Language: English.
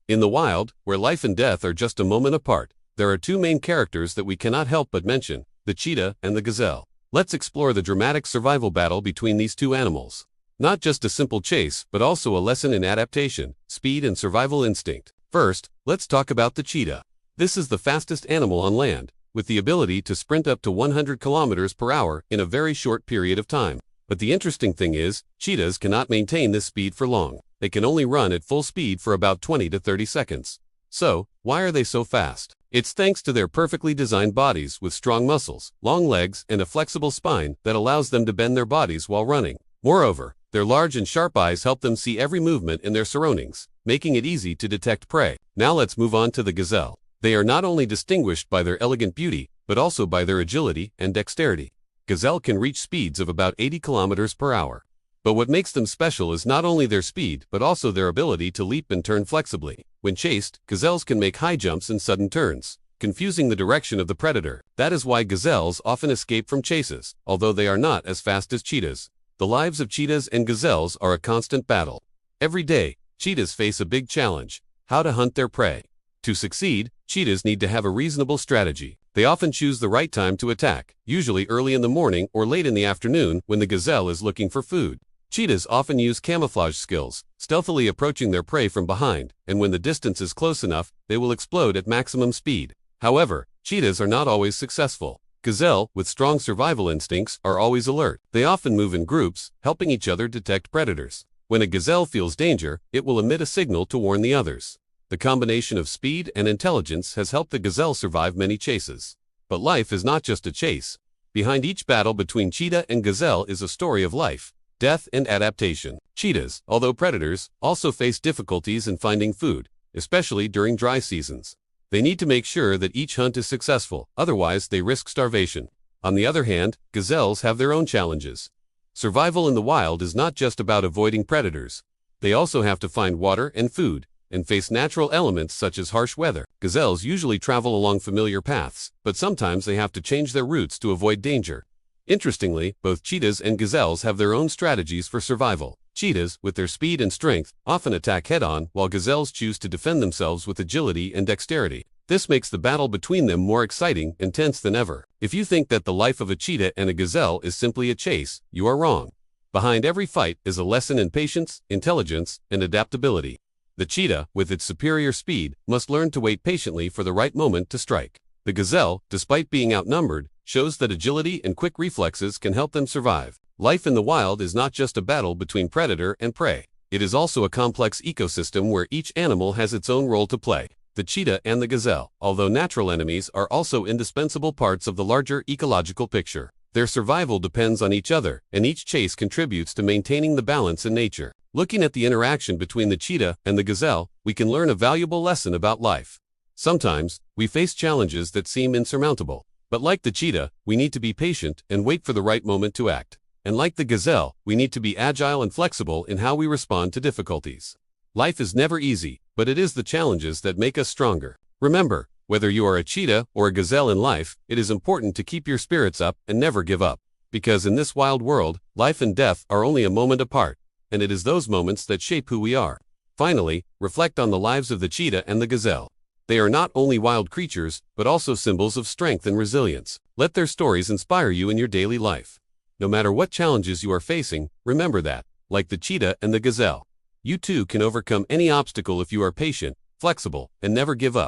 In the wild, where life and death are just a moment apart, there are two main characters that we cannot help but mention, the cheetah and the gazelle. Let's explore the dramatic survival battle between these two animals. Not just a simple chase, but also a lesson in adaptation, speed and survival instinct. First, let's talk about the cheetah. This is the fastest animal on land, with the ability to sprint up to 100 kilometers per hour in a very short period of time. But the interesting thing is, cheetahs cannot maintain this speed for long. They can only run at full speed for about 20 to 30 seconds. So, why are they so fast? It's thanks to their perfectly designed bodies with strong muscles, long legs, and a flexible spine that allows them to bend their bodies while running. Moreover, their large and sharp eyes help them see every movement in their surroundings, making it easy to detect prey. Now let's move on to the gazelle. They are not only distinguished by their elegant beauty, but also by their agility and dexterity. Gazelle can reach speeds of about 80 kilometers per hour. But what makes them special is not only their speed, but also their ability to leap and turn flexibly. When chased, gazelles can make high jumps and sudden turns, confusing the direction of the predator. That is why gazelles often escape from chases, although they are not as fast as cheetahs. The lives of cheetahs and gazelles are a constant battle. Every day, cheetahs face a big challenge: how to hunt their prey. To succeed, cheetahs need to have a reasonable strategy. They often choose the right time to attack, usually early in the morning or late in the afternoon when the gazelle is looking for food. Cheetahs often use camouflage skills, stealthily approaching their prey from behind, and when the distance is close enough, they will explode at maximum speed. However, cheetahs are not always successful. Gazelle, with strong survival instincts, are always alert. They often move in groups, helping each other detect predators. When a gazelle feels danger, it will emit a signal to warn the others. The combination of speed and intelligence has helped the gazelle survive many chases. But life is not just a chase. Behind each battle between cheetah and gazelle is a story of life, death, and adaptation. Cheetahs, although predators, also face difficulties in finding food, especially during dry seasons. They need to make sure that each hunt is successful, otherwise they risk starvation. On the other hand, gazelles have their own challenges. Survival in the wild is not just about avoiding predators. They also have to find water and food, and face natural elements such as harsh weather. Gazelles usually travel along familiar paths, but sometimes they have to change their routes to avoid danger. Interestingly, both cheetahs and gazelles have their own strategies for survival. Cheetahs, with their speed and strength, often attack head-on, while gazelles choose to defend themselves with agility and dexterity. This makes the battle between them more exciting and tense than ever. If you think that the life of a cheetah and a gazelle is simply a chase, you are wrong. Behind every fight is a lesson in patience, intelligence, and adaptability. The cheetah, with its superior speed, must learn to wait patiently for the right moment to strike. The gazelle, despite being outnumbered, shows that agility and quick reflexes can help them survive. Life in the wild is not just a battle between predator and prey. It is also a complex ecosystem where each animal has its own role to play. The cheetah and the gazelle, although natural enemies, are also indispensable parts of the larger ecological picture. Their survival depends on each other, and each chase contributes to maintaining the balance in nature. Looking at the interaction between the cheetah and the gazelle, we can learn a valuable lesson about life. Sometimes, we face challenges that seem insurmountable. But like the cheetah, we need to be patient and wait for the right moment to act. And like the gazelle, we need to be agile and flexible in how we respond to difficulties. Life is never easy, but it is the challenges that make us stronger. Remember, whether you are a cheetah or a gazelle in life, it is important to keep your spirits up and never give up. Because in this wild world, life and death are only a moment apart, and it is those moments that shape who we are. Finally, reflect on the lives of the cheetah and the gazelle. They are not only wild creatures, but also symbols of strength and resilience. Let their stories inspire you in your daily life. No matter what challenges you are facing, remember that, like the cheetah and the gazelle, you too can overcome any obstacle if you are patient, flexible, and never give up.